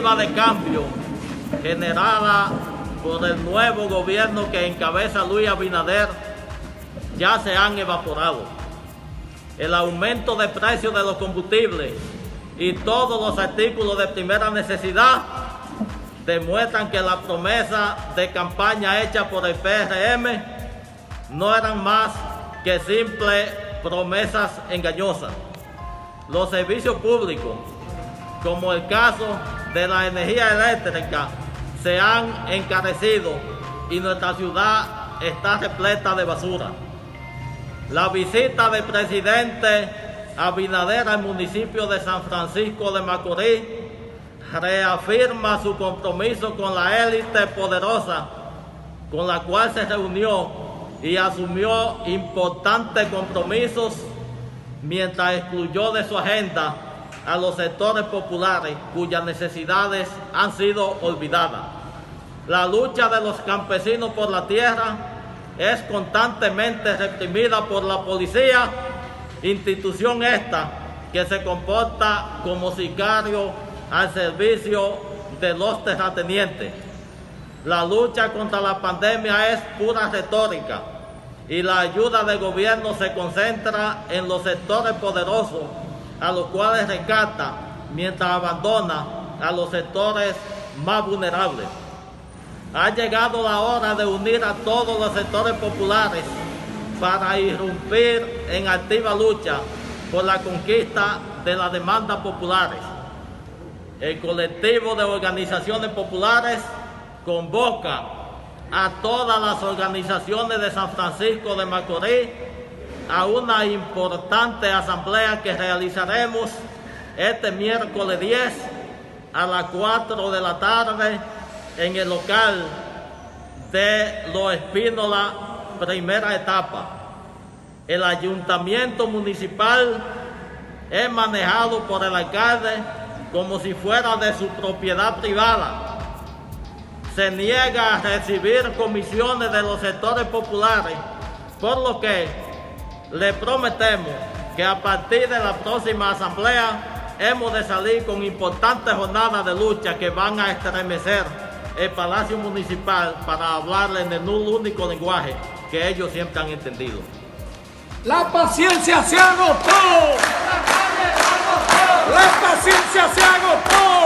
expectativa de cambio generada por el nuevo gobierno que encabeza Luis Abinader ya se han evaporado. El aumento de precios de los combustibles y todos los artículos de primera necesidad demuestran que la promesa de campaña hecha por el PRM no eran más que simples promesas engañosas. Los servicios públicos, como el caso de la energía eléctrica, se han encarecido y nuestra ciudad está repleta de basura. La visita del presidente Abinader al municipio de San Francisco de Macorís reafirma su compromiso con la élite poderosa con la cual se reunió y asumió importantes compromisos mientras excluyó de su agenda a los sectores populares cuyas necesidades han sido olvidadas. La lucha de los campesinos por la tierra es constantemente reprimida por la policía, institución esta que se comporta como sicario al servicio de los terratenientes. La lucha contra la pandemia es pura retórica y la ayuda del gobierno se concentra en los sectores poderosos a los cuales rescata mientras abandona a los sectores más vulnerables. Ha llegado la hora de unir a todos los sectores populares para irrumpir en activa lucha por la conquista de las demandas populares. El colectivo de organizaciones populares convoca a todas las organizaciones de San Francisco de Macorís a una importante asamblea que realizaremos este miércoles 10 a las 4 de la tarde en el local de Los Espínola, primera etapa. El ayuntamiento municipal es manejado por el alcalde como si fuera de su propiedad privada. Se niega a recibir comisiones de los sectores populares, por lo que le prometemos que a partir de la próxima asamblea hemos de salir con importantes jornadas de lucha que van a estremecer el Palacio Municipal para hablarle en el único lenguaje que ellos siempre han entendido. La paciencia se agotó. La paciencia se agotó.